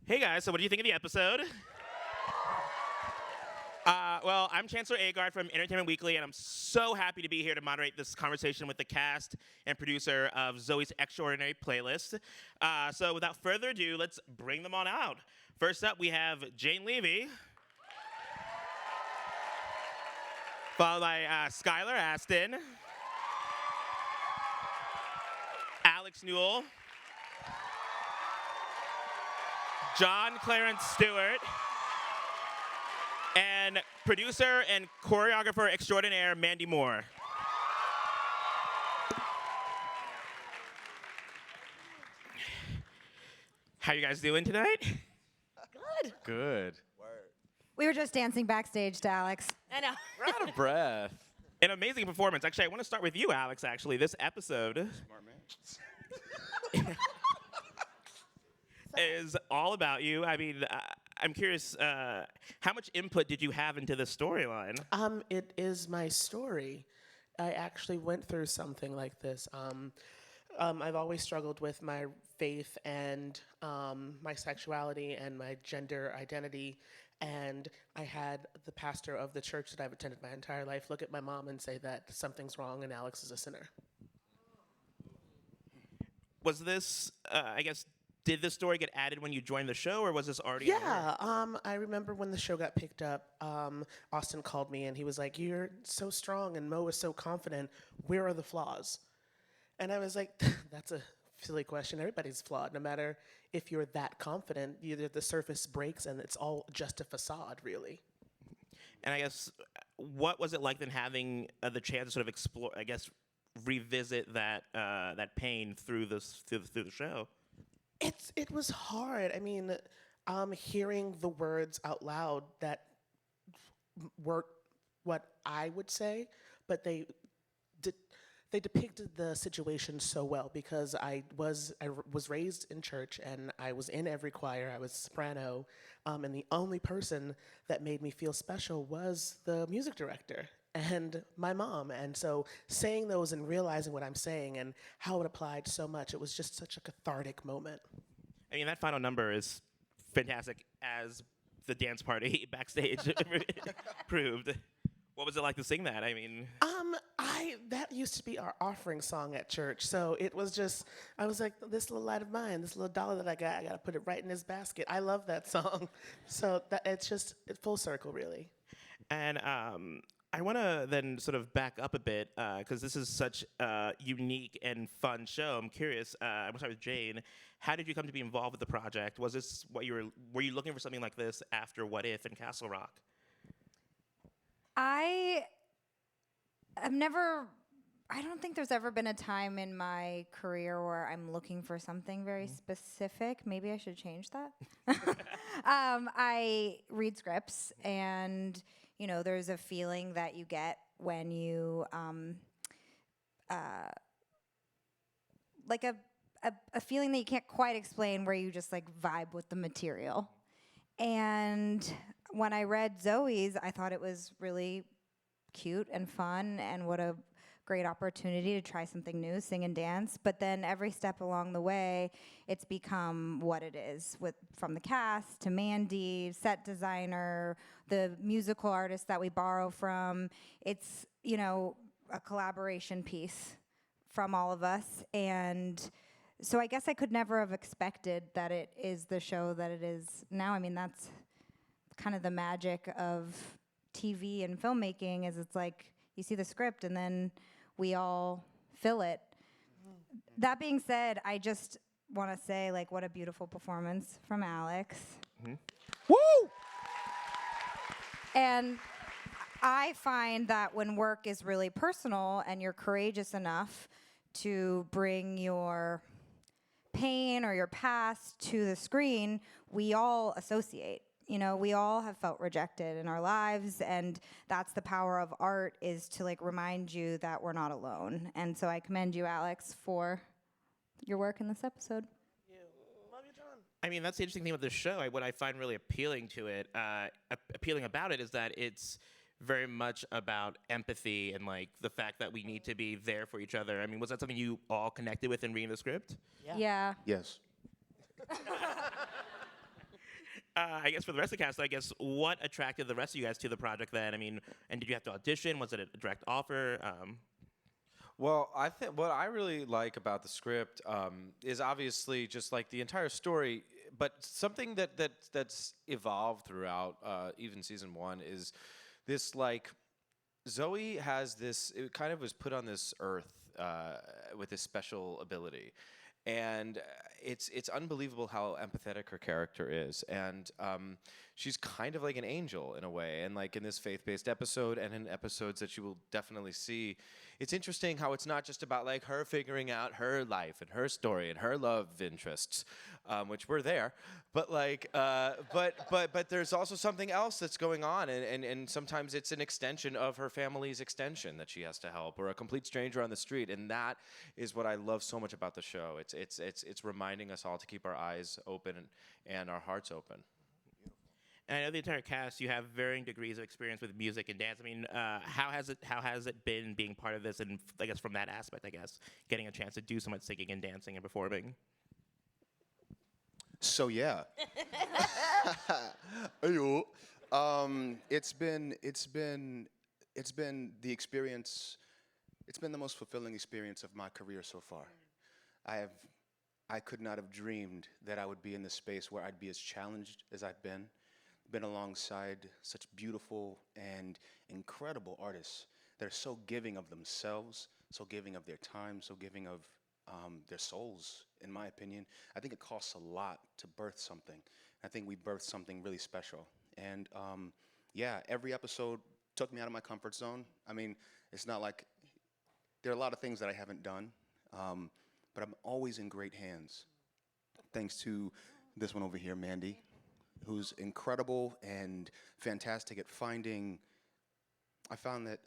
Hey guys, so what do you think of the episode? Well, I'm Chancellor Agard from Entertainment Weekly, and I'm so happy to be here to moderate this conversation with the cast and producer of Zoey's Extraordinary Playlist. So without further ado, let's bring them on out. First up, we have Jane Levy, followed by Skylar Aston, Alex Newell, John Clarence Stewart, and producer and choreographer extraordinaire Mandy Moore. How you guys doing tonight? Good. Good. We were just dancing backstage to Alex. I know. We're out of breath. An amazing performance. Actually, I want to start with you, Alex, actually. This episode Smart man. is all about you. I mean, I'm curious, how much input did you have into this storyline? It is my story. I actually went through something like this. I've always struggled with my faith and my sexuality and my gender identity. And I had the pastor of the church that I've attended my entire life look at my mom and say that something's wrong and Alex is a sinner. Was this, I guess, did this story get added when you joined the show, or was this already? Yeah, I remember when the show got picked up, Austin called me and he was like, "You're so strong and Mo is so confident. Where are the flaws?" And I was like, that's a silly question. Everybody's flawed. No matter if you're that confident, either the surface breaks and it's all just a facade, really. And I guess, what was it like then having the chance to sort of explore, I guess, revisit that that pain through the show? It was hard. I mean, hearing the words out loud that were what I would say, but they depicted the situation so well because I was raised in church and I was in every choir. I was soprano, and the only person that made me feel special was the music director and my mom. And so saying those and realizing what I'm saying and how it applied so much, it was just such a cathartic moment. I mean, that final number is fantastic, as the dance party backstage proved. What was it like to sing that? I mean, that used to be our offering song at church. So it was just, I was like, this little light of mine, this little dollar that I got to put it right in his basket. I love that song. So it's full circle, really. And I want to then sort of back up a bit, because this is such a unique and fun show. I'm curious, I'm going to start with Jane. How did you come to be involved with the project? Was this what were you looking for something like this after What If and Castle Rock? I don't think there's ever been a time in my career where I'm looking for something very specific. Maybe I should change that. I read scripts, and there's a feeling that you get when you like a feeling that you can't quite explain, where you just like vibe with the material. And when I read Zoey's, I thought it was really cute and fun, and what a great opportunity to try something new, sing and dance. But then every step along the way, it's become what it is, from the cast to Mandy, set designer, the musical artist that we borrow from. It's, a collaboration piece from all of us. And so I guess I could never have expected that it is the show that it is now. I mean, that's kind of the magic of TV and filmmaking, is it's like you see the script and then we all fill it. That being said, I just want to say, like, what a beautiful performance from Alex. Mm-hmm. Woo! And I find that when work is really personal and you're courageous enough to bring your pain or your past to the screen, we all associate. We all have felt rejected in our lives, and that's the power of art, is to remind you that we're not alone. And so I commend you, Alex, for your work in this episode. Love you, John. I mean, that's the interesting thing about this show. What I find really appealing to it, appealing about it, is that it's very much about empathy and the fact that we need to be there for each other. I mean, was that something you all connected with in reading the script? Yeah. Yes. I guess for the rest of the cast, I guess what attracted the rest of you guys to the project then? I mean, and did you have to audition? Was it a direct offer? Well, I think what I really like about the script is obviously just like the entire story, but something that's evolved throughout even season 1 is this like Zoey has this. It kind of was put on this earth with this special ability, and it's unbelievable how empathetic her character is, and she's kind of like an angel in a way. And like in this faith-based episode, and in episodes that you will definitely see, it's interesting how it's not just about like her figuring out her life and her story and her love interests, which were there, but like but there's also something else that's going on, and sometimes it's an extension of her family's extension that she has to help, or a complete stranger on the street, and that is what I love so much about the show. It's reminding us all to keep our eyes open and our hearts open. And I know the entire cast, you have varying degrees of experience with music and dance. I mean, how has it been being part of this, and I guess from that aspect, I guess, getting a chance to do so much singing and dancing and performing? So yeah. Ayo. It's been the experience. It's been the most fulfilling experience of my career so far. I could not have dreamed that I would be in this space where I'd be as challenged as I've been alongside such beautiful and incredible artists that are so giving of themselves, so giving of their time, so giving of their souls, in my opinion. I think it costs a lot to birth something. I think we birthed something really special. And yeah, every episode took me out of my comfort zone. I mean, it's not like, there are a lot of things that I haven't done, but I'm always in great hands. Thanks to this one over here, Mandy, who's incredible and fantastic at finding. I found that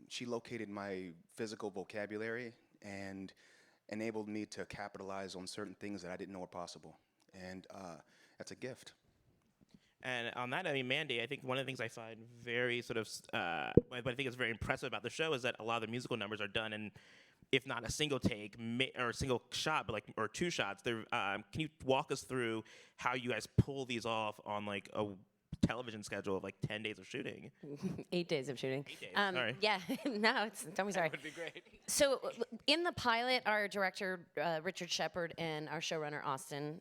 she located my physical vocabulary and enabled me to capitalize on certain things that I didn't know were possible. And that's a gift. And on that, I mean, Mandy, I think one of the things I find very sort of, what I think is very impressive about the show is that a lot of the musical numbers are done in, if not a single take or a single shot, but like, or 2 shots. Can you walk us through how you guys pull these off on like a television schedule of like 10 days of shooting? 8 days of shooting. 8 days, sorry. Yeah, no, don't be sorry. That would be great. So in the pilot, our director, Richard Shepard, and our showrunner,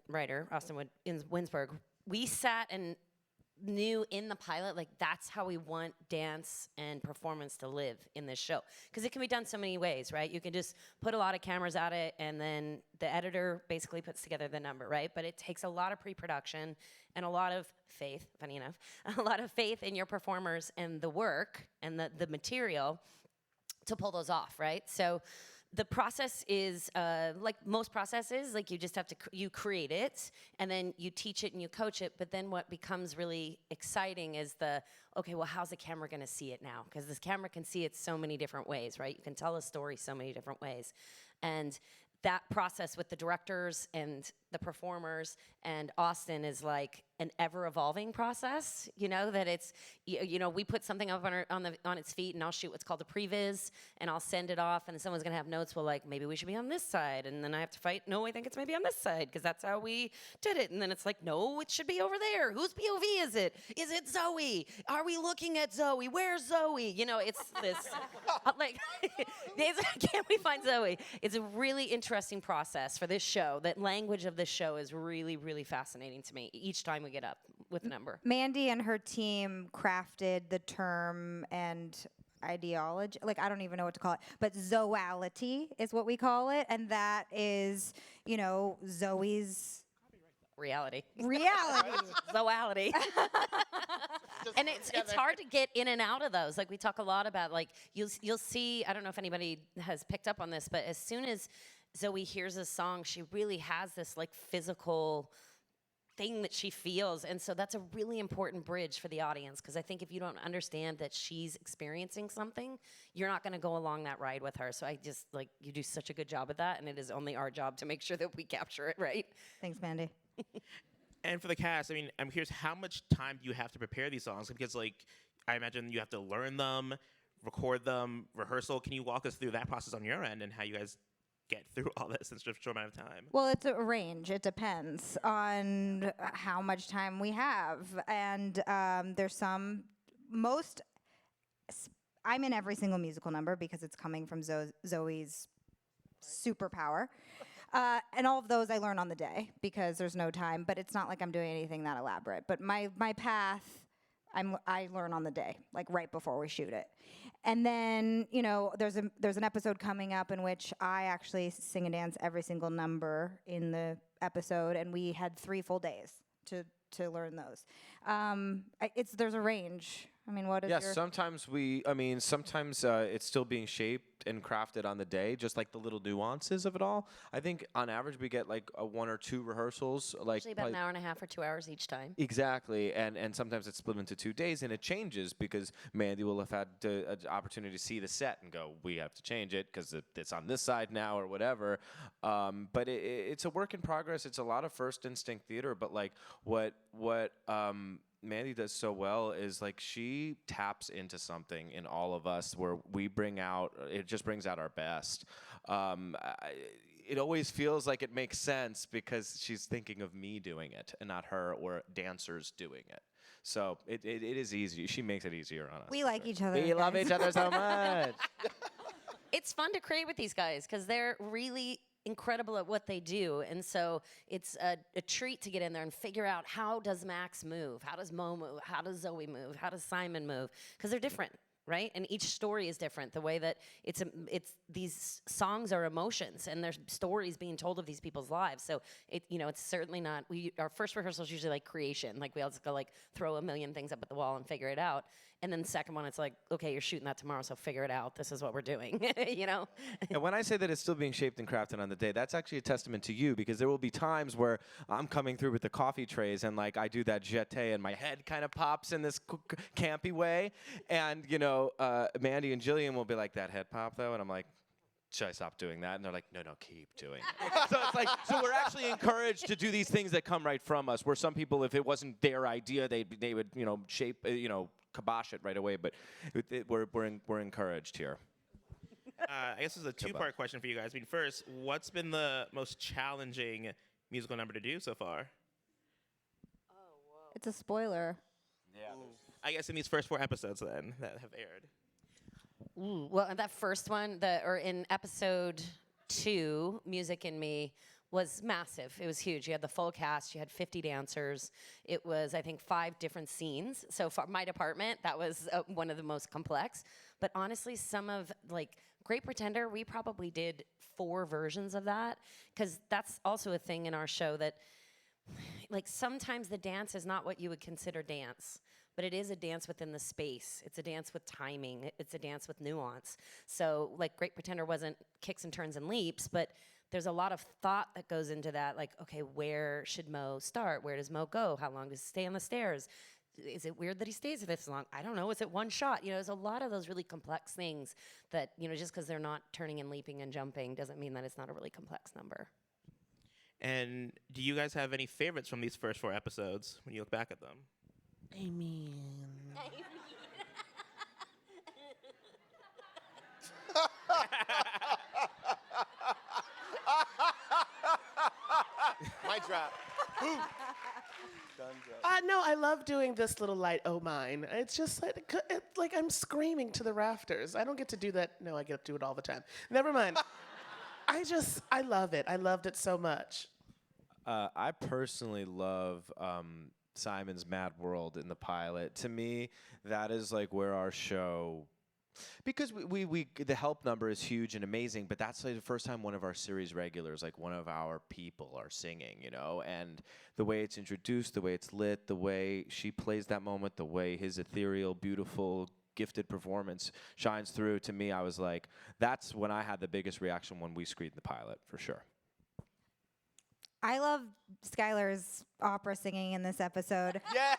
writer Austin Winsberg, we sat and knew in the pilot, like, that's how we want dance and performance to live in this show. Because it can be done so many ways, right? You can just put a lot of cameras at it, and then the editor basically puts together the number, right? But it takes a lot of pre-production and a lot of faith, funny enough, a lot of faith in your performers and the work and the material to pull those off, right? So the process is like most processes, like you just have to, you create it, and then you teach it and you coach it, but then what becomes really exciting is okay, well, how's the camera gonna see it now? Because this camera can see it so many different ways, right? You can tell a story so many different ways. And that process with the directors and the performers and Austin is like an ever-evolving process, you know, that it's, you know, we put something up on its feet, and I'll shoot what's called a previs, and I'll send it off, and then someone's gonna have notes, well, like, maybe we should be on this side, and then I have to fight, no, I think it's maybe on this side, because that's how we did it, and then it's like, no, it should be over there. Whose POV is it? Is it Zoey? Are we looking at Zoey? Where's Zoey? You know, it's this, like, can't we find Zoey? It's a really interesting process for this show. That language of this show is really, really fascinating to me each time we get up with a number. Mandy and her team crafted the term and ideology, like, I don't even know what to call it, but zoality is what we call it, and that is, you know, Zoey's Reality. Zoality. And it's hard to get in and out of those. Like, we talk a lot about, like, you'll see, I don't know if anybody has picked up on this, but as soon as Zoey hears a song, she really has this, like, physical thing that she feels. And so that's a really important bridge for the audience, because I think if you don't understand that she's experiencing something, you're not going to go along that ride with her. So I just, like, you do such a good job at that, and it is only our job to make sure that we capture it right. Thanks, Mandy. And for the cast, I mean, I'm curious, how much time do you have to prepare these songs? Because, like, I imagine you have to learn them, record them, rehearsal. Can you walk us through that process on your end and how you guys get through all this in such a short amount of time? Well, it's a range. It depends on how much time we have. And there's most, I'm in every single musical number because it's coming from Zoe's superpower. And all of those I learn on the day because there's no time, but it's not like I'm doing anything that elaborate. But my path, I learn on the day, like right before we shoot it. And then, there's an episode coming up in which I actually sing and dance every single number in the episode, and we had 3 full days to learn those. There's a range. I mean, what is Yes, your... sometimes it's still being shaped and crafted on the day, just like the little nuances of it all. I think on average we get like 1 or 2 rehearsals, like Usually about an hour and a half or 2 hours each time. Exactly, and sometimes it's split into 2 days, and it changes because Mandy will have had an opportunity to see the set and go, we have to change it because it's on this side now or whatever. But it's a work in progress. It's a lot of first instinct theater, but like what Mandy does so well is like she taps into something in all of us where it just brings out our best. It always feels like it makes sense because she's thinking of me doing it and not her or dancers doing it. So it is easy. She makes it easier on us. We like each other. We love each other so much. It's fun to create with these guys because they're really incredible at what they do, and so it's a treat to get in there and figure out, how does Max move, how does Mo move, how does Zoe move, how does Simon move, because they're different, right? And each story is different. The way that it's these songs are emotions, and there's stories being told of these people's lives. So it's certainly not. Our first rehearsal is usually like creation, like we all just go like throw a million things up at the wall and figure it out. And then the second one, it's like, okay, you're shooting that tomorrow, so figure it out. This is what we're doing, And when I say that it's still being shaped and crafted on the day, that's actually a testament to you, because there will be times where I'm coming through with the coffee trays and like I do that jeté and my head kind of pops in this campy way. And, Mandy and Jillian will be like, that head pop though? And I'm like, should I stop doing that? And they're like, no, keep doing it. So we're actually encouraged to do these things that come right from us, where some people, if it wasn't their idea, they would, shape, kibosh it right away. But we're encouraged here. I guess this is a 2-part question for you guys. I mean, first, what's been the most challenging musical number to do so far? It's a spoiler. Yeah. I guess in these first 4 episodes then that have aired. Ooh, well, that first one, in episode 2, Music in Me, was massive. It was huge. You had the full cast. You had 50 dancers. It was, I think, 5 different scenes. So for my department, that was one of the most complex. But honestly, some of, like, Great Pretender, we probably did 4 versions of that, because that's also a thing in our show that, like, sometimes the dance is not what you would consider dance, but it is a dance within the space. It's a dance with timing. It's a dance with nuance. So, like, Great Pretender wasn't kicks and turns and leaps, but there's a lot of thought that goes into that. Like, okay, where should Mo start? Where does Mo go? How long does he stay on the stairs? Is it weird that he stays this long? I don't know. Is it one shot? There's a lot of those really complex things that, just because they're not turning and leaping and jumping doesn't mean that it's not a really complex number. And do you guys have any favorites from these first 4 episodes when you look back at them? I mean, Mic drop. Boom. Done drop. no, I love doing this little light, oh mine. It's just like I'm screaming to the rafters. I don't get to do that. No, I get to do it all the time. Never mind. I love it. I loved it so much. I personally love Simon's Mad World in the pilot. To me, that is like where our show, because we the help number is huge and amazing, but that's like the first time one of our series regulars, like one of our people, are singing, and the way it's introduced, the way it's lit, the way she plays that moment, the way his ethereal, beautiful, gifted performance shines through. To me, I was like, that's when I had the biggest reaction when we screened the pilot, for sure. I love Skylar's opera singing in this episode. Yeah.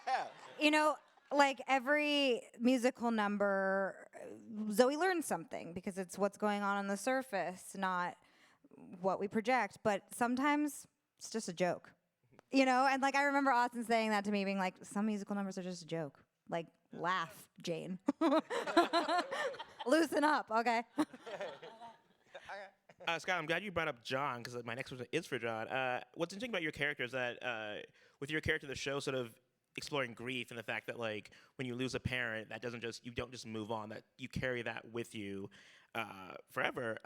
Like every musical number, Zoe learns something because it's what's going on the surface, not what we project. But sometimes it's just a joke, And like I remember Austin saying that to me, being like, "Some musical numbers are just a joke. Like, laugh, Jane. Loosen up, okay?" Scott, I'm glad you brought up John because my next question is for John. What's interesting about your character is that with your character, the show sort of exploring grief and the fact that like when you lose a parent, that doesn't just you don't just move on, that you carry that with you forever.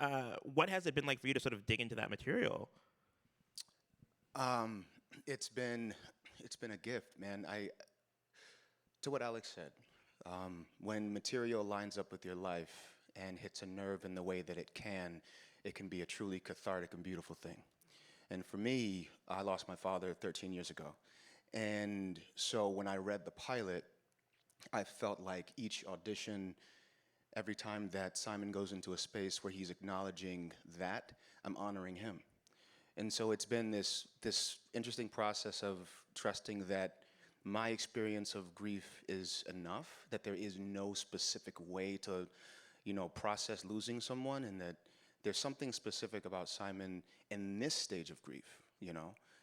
What has it been like for you to sort of dig into that material? It's been a gift, man. To what Alex said, when material lines up with your life and hits a nerve in the way that it can be a truly cathartic and beautiful thing. And for me, I lost my father 13 years ago. And so when I read the pilot, I felt like each audition, every time that Simon goes into a space where he's acknowledging that, I'm honoring him. And so it's been this interesting process of trusting that my experience of grief is enough, that there is no specific way to, process losing someone, and that there's something specific about Simon in this stage of grief,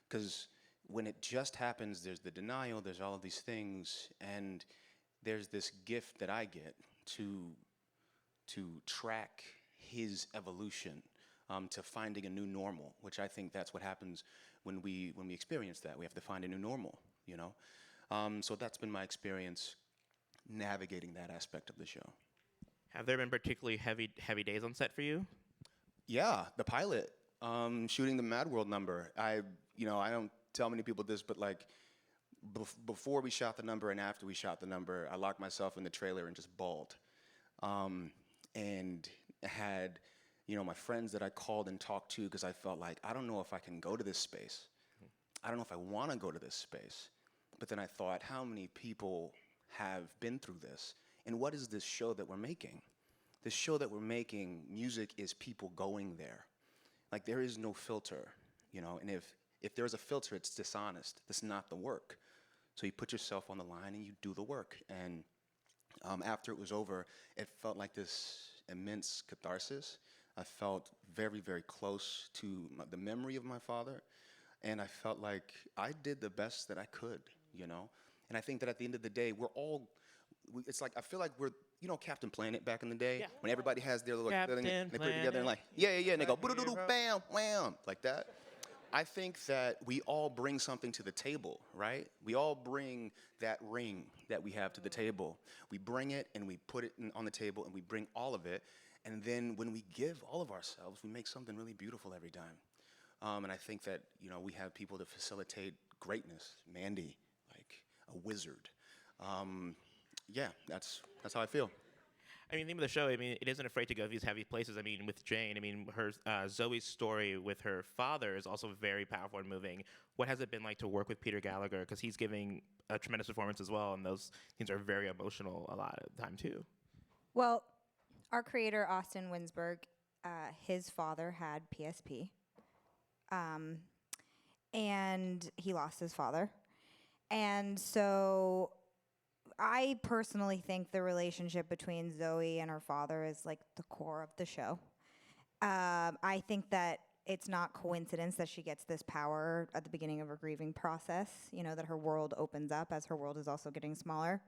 because when it just happens, there's the denial, there's all of these things, and there's this gift that I get to track his evolution to finding a new normal, which I think that's what happens when we experience that. We have to find a new normal, So that's been my experience navigating that aspect of the show. Have there been particularly heavy days on set for you? Yeah, the pilot, shooting the Mad World number. I don't tell many people this, but like before we shot the number and after we shot the number, I locked myself in the trailer and just bawled. And had, my friends that I called and talked to because I felt like, I don't know if I can go to this space. I don't know if I want to go to this space. But then I thought, how many people have been through this? And what is this show that we're making? This show that we're making, music is people going there. Like there is no filter, and if there's a filter, it's dishonest. That's not the work. So you put yourself on the line and you do the work. And after it was over, it felt like this immense catharsis. I felt very, very close to the memory of my father. And I felt like I did the best that I could, And I think that at the end of the day, it's like, I feel like we're, Captain Planet back in the day? Yeah. When everybody has their little Captain thing, they put it together and like, yeah, and they go, boo-doo-doo-doo, bam, wham, like that. I think that we all bring something to the table, right? We all bring that ring that we have to the table. We bring it and we put it on the table and we bring all of it. And then when we give all of ourselves, we make something really beautiful every time. And I think that, we have people to facilitate greatness. Mandy, like a wizard. Yeah, that's how I feel. I mean, the name of the show, it isn't afraid to go these heavy places. With Jane, her Zoe's story with her father is also very powerful and moving. What has it been like to work with Peter Gallagher? Because he's giving a tremendous performance as well, and those things are very emotional a lot of the time, too. Well, our creator, Austin Winsberg, his father had PSP. And he lost his father. And so I personally think the relationship between Zoey and her father is like the core of the show. I think that it's not coincidence that she gets this power at the beginning of her grieving process, that her world opens up as her world is also getting smaller.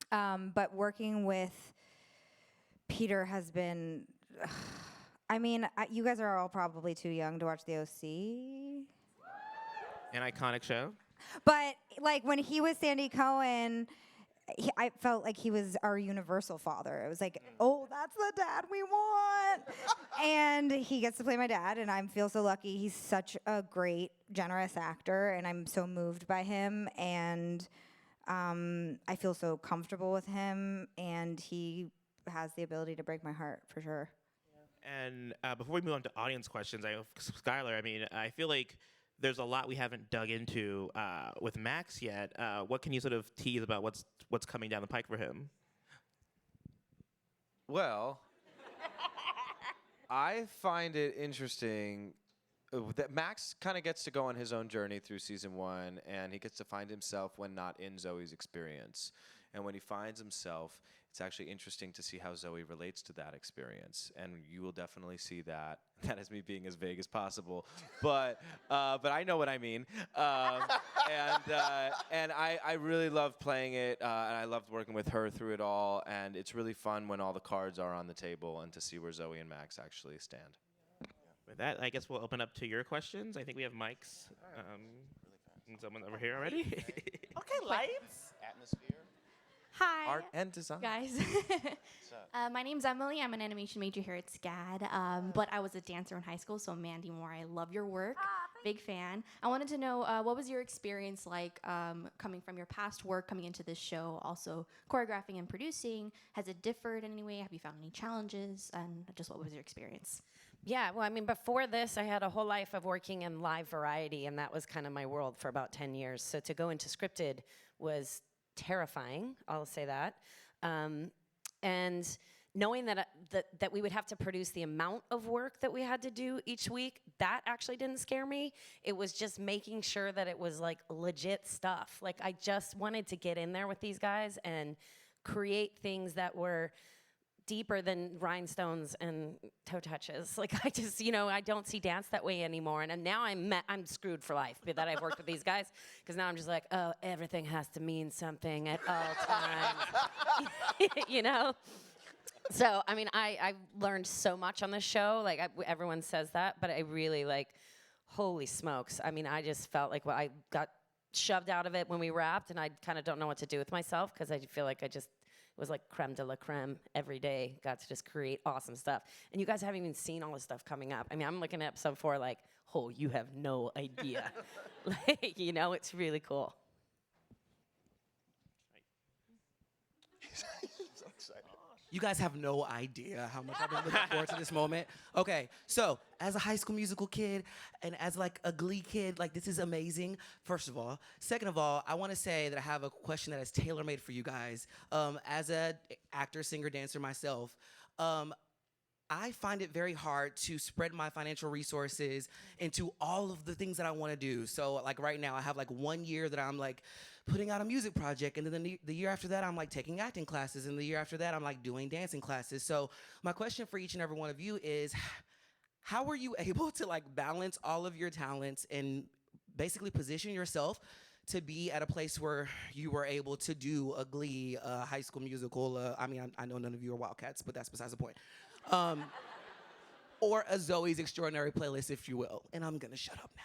But working with Peter has been, you guys are all probably too young to watch the OC. An iconic show. But like when he was Sandy Cohen, I felt like he was our universal father. It was like, oh, that's the dad we want. And he gets to play my dad, and I feel so lucky. He's such a great, generous actor, and I'm so moved by him. And I feel so comfortable with him, and he has the ability to break my heart, for sure. And before we move on to audience questions, Skylar, I feel like there's a lot we haven't dug into with Max yet. What can you sort of tease about what's coming down the pike for him? Well, I find it interesting that Max kind of gets to go on his own journey through season 1, and he gets to find himself when not in Zoe's experience. And when he finds himself, it's actually interesting to see how Zoey relates to that experience, and you will definitely see that. That is me being as vague as possible, but I know what I mean. And I really love playing it, and I loved working with her through it all. And it's really fun when all the cards are on the table and to see where Zoey and Max actually stand. With that, I guess we'll open up to your questions. I think we have mics. And someone over here already. Okay, lights. Atmosphere. Hi, Art and design. guys. My name's Emily. I'm an animation major here at SCAD, but I was a dancer in high school, so Mandy Moore, I love your work. Big fan. I wanted to know what was your experience like coming from your past work, coming into this show, also choreographing and producing? Has it differed in any way? Have you found any challenges? And just what was your experience? Yeah, well, I mean, before this, I had a whole life of working in live variety, and that was kind of my world for about 10 years. So to go into scripted was terrifying, I'll say that. And knowing that, that we would have to produce the amount of work that we had to do each week, that actually didn't scare me. It was just making sure that it was like legit stuff. Like I just wanted to get in there with these guys and create things that were deeper than rhinestones and toe touches. Like I just, I don't see dance that way anymore. And now I'm screwed for life that I've worked with these guys, because now I'm just like, oh, everything has to mean something at all times. So, I mean, I've learned so much on this show. Like everyone says that, but I really holy smokes. I mean, I just felt like I got shoved out of it when we wrapped, and I kind of don't know what to do with myself, because I feel like it was like creme de la creme every day. Got to just create awesome stuff. And you guys haven't even seen all the stuff coming up. I mean, I'm looking at episode 4 like, oh, you have no idea. It's really cool. So excited. You guys have no idea how much I've been looking forward to this moment. Okay, so as a High School Musical kid and as like a Glee kid, this is amazing, first of all. Second of all, I want to say that I have a question that is tailor-made for you guys. As an actor, singer, dancer myself, I find it very hard to spread my financial resources into all of the things that I want to do. So right now I have 1 year that I'm putting out a music project, and then the year after that I'm taking acting classes, and the year after that I'm doing dancing classes. So my question for each and every one of you is, how were you able to balance all of your talents and basically position yourself to be at a place where you were able to do a Glee, High School Musical, I know none of you are Wildcats, but that's besides the point. Or a Zoey's Extraordinary Playlist, if you will. And I'm gonna shut up now.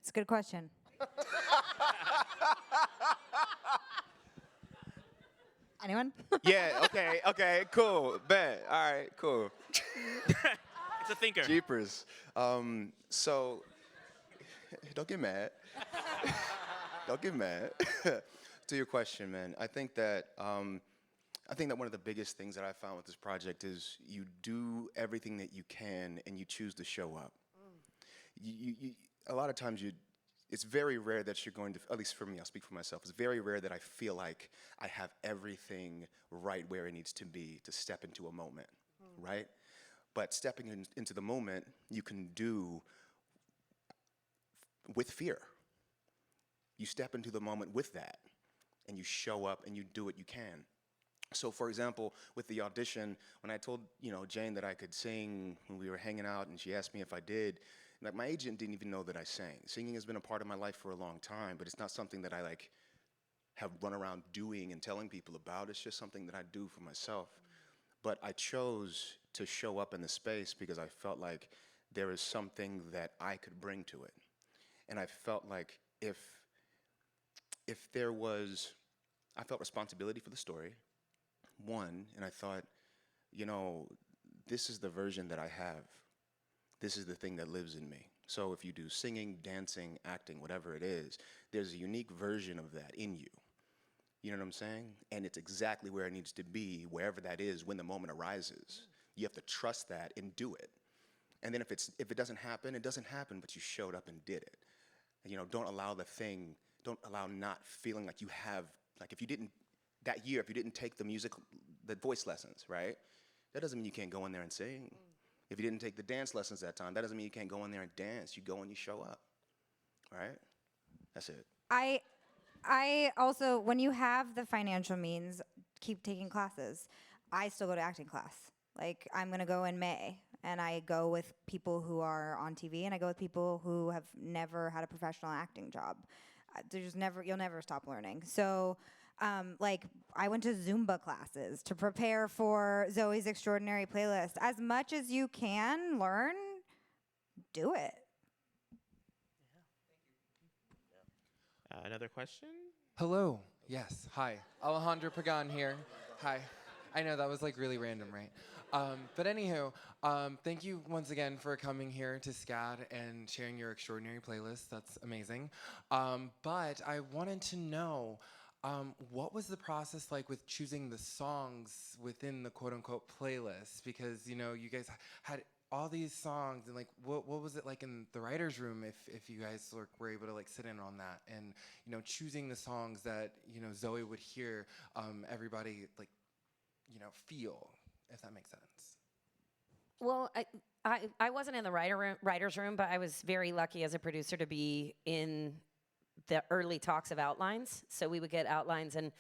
It's a good question. Anyone? Yeah, okay, cool. Bet. All right, cool. It's a thinker. Jeepers. So, don't get mad. Don't get mad. To your question, man, I think that one of the biggest things that I found with this project is you do everything that you can and you choose to show up. A lot of times it's very rare that you're going to, at least for me, I'll speak for myself, it's very rare that I feel like I have everything right where it needs to be to step into a moment, right? But stepping into the moment, you can do with fear. You step into the moment with that, and you show up and you do what you can. So for example, with the audition, when I told Jane that I could sing when we were hanging out, and she asked me if I did, my agent didn't even know that I sang. Singing has been a part of my life for a long time, but it's not something that I have run around doing and telling people about. It's just something that I do for myself. But I chose to show up in the space because I felt like there is something that I could bring to it. And I felt like if there was, I felt responsibility for the story, one, and I thought, this is the version that I have. This is the thing that lives in me. So if you do singing, dancing, acting, whatever it is, there's a unique version of that in you. You know what I'm saying? And it's exactly where it needs to be, wherever that is, when the moment arises. You have to trust that and do it. And then if it doesn't happen, it doesn't happen, but you showed up and did it. And, don't allow not feeling like you have, if you didn't take the voice lessons, right? That doesn't mean you can't go in there and sing. If you didn't take the dance lessons that time, that doesn't mean you can't go in there and dance. You go and you show up, right? That's it. I also, when you have the financial means, keep taking classes. I still go to acting class. I'm going to go in May, and I go with people who are on TV, and I go with people who have never had a professional acting job. You'll never stop learning. So Like, I went to Zumba classes to prepare for Zoey's Extraordinary Playlist. As much as you can learn, do it. Another question? Hello. Yes. Hi. Alejandro Pagan here. Hi. I know that was like really random, right? But anywho, thank you once again for coming here to SCAD and sharing your extraordinary playlist. That's amazing. But I wanted to know, what was the process like with choosing the songs within the quote-unquote playlist? Because, you know, you guys had all these songs, and like, what was it like in the writer's room if you guys were able to like sit in on that, and, you know, choosing the songs that, you know, Zoey would hear everybody like, you know, feel, if that makes sense. Well, I wasn't in the writer's room, but I was very lucky as a producer to be in the early talks of outlines. So we would get outlines, and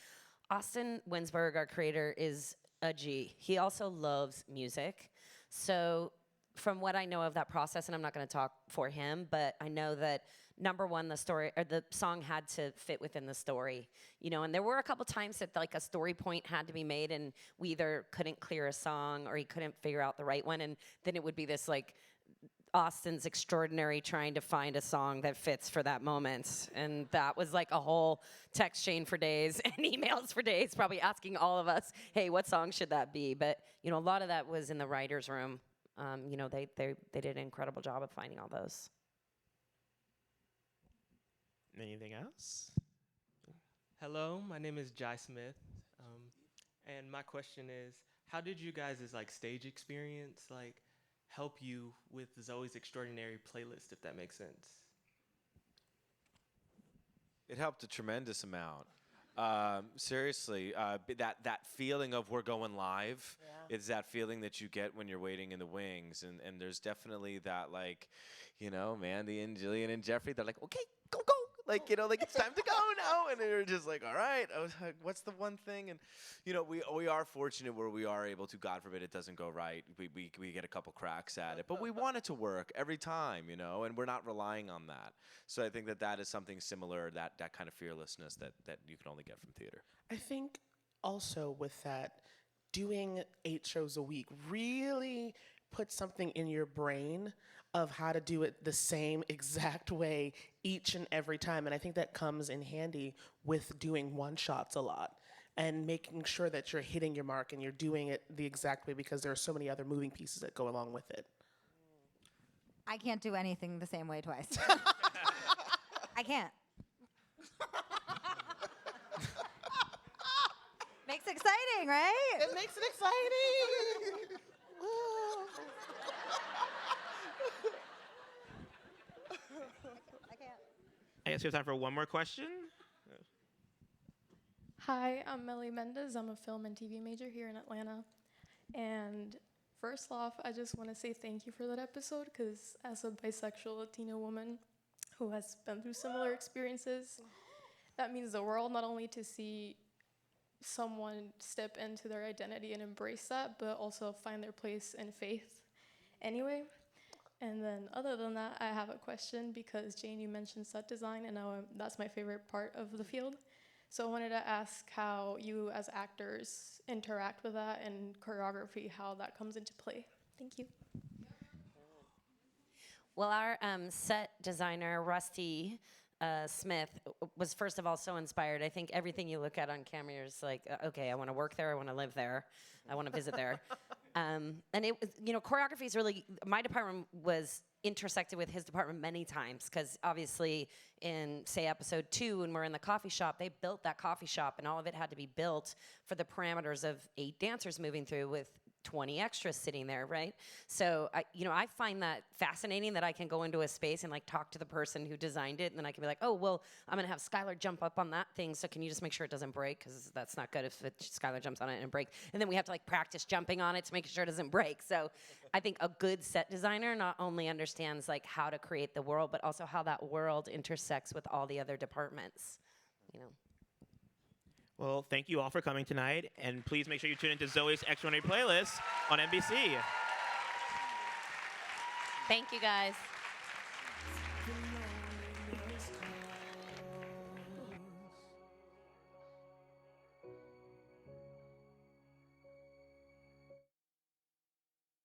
Austin Winsberg, our creator, is a G. He also loves music. So from what I know of that process, and I'm not going to talk for him, but I know that number one, the story or the song had to fit within the story, you know. And there were a couple times that like a story point had to be made, and we either couldn't clear a song or he couldn't figure out the right one, and then it would be this like Austin's extraordinary trying to find a song that fits for that moment. And that was like a whole text chain for days and emails for days, probably asking all of us, hey, what song should that be? But, you know, a lot of that was in the writer's room. You know, they did an incredible job of finding all those. Anything else? Hello, my name is Jai Smith, and my question is, how did you guys' like stage experience like help you with Zoey's Extraordinary Playlist, if that makes sense? It helped a tremendous amount. Seriously, that feeling of we're going live, it's that feeling that you get when you're waiting in the wings, and there's definitely that, like, you know, Mandy and Jillian and Jeffrey, they're like, okay, go. Like, you know, like, it's time to go now. And they're just like, all right, I was like, what's the one thing? And, you know, we are fortunate where we are able to, God forbid it doesn't go right, we get a couple cracks at it. But we want it to work every time, you know, and we're not relying on that. So I think that is something similar, that kind of fearlessness that you can only get from theater. I think also with that, doing 8 shows a week really put something in your brain of how to do it the same exact way each and every time. And I think that comes in handy with doing one-shots a lot and making sure that you're hitting your mark and you're doing it the exact way, because there are so many other moving pieces that go along with it. I can't do anything the same way twice. I can't. Makes it exciting, right? It makes it exciting. I can't. I guess we have time for one more question. Hi, I'm Melly Mendez. I'm a film and TV major here in Atlanta. And first off, I just want to say thank you for that episode, because as a bisexual Latina woman who has been through similar experiences, that means the world, not only to see someone step into their identity and embrace that, but also find their place in faith anyway. And then other than that, I have a question, because Jane, you mentioned set design, and that's my favorite part of the field. So I wanted to ask how you as actors interact with that, and choreography, how that comes into play. Thank you. Well, our set designer, Rusty Smith, was first of all so inspired. I think everything you look at on camera, you're just like, okay, I want to work there, I want to live there, I want to visit there. And it was, you know, choreography is really, my department was intersected with his department many times, because obviously in, say, episode 2, when we're in the coffee shop, they built that coffee shop, and all of it had to be built for the parameters of 8 dancers moving through with 20 extras sitting there, right? So, I find that fascinating, that I can go into a space and like talk to the person who designed it, and then I can be like, oh, well, I'm gonna have Skylar jump up on that thing, so can you just make sure it doesn't break? Because that's not good if Skylar jumps on it and it breaks. And then we have to like practice jumping on it to make sure it doesn't break. So I think a good set designer not only understands like how to create the world, but also how that world intersects with all the other departments, you know. Well, thank you all for coming tonight, and please make sure you tune into Zoey's Extraordinary Playlist on NBC. Thank you, guys.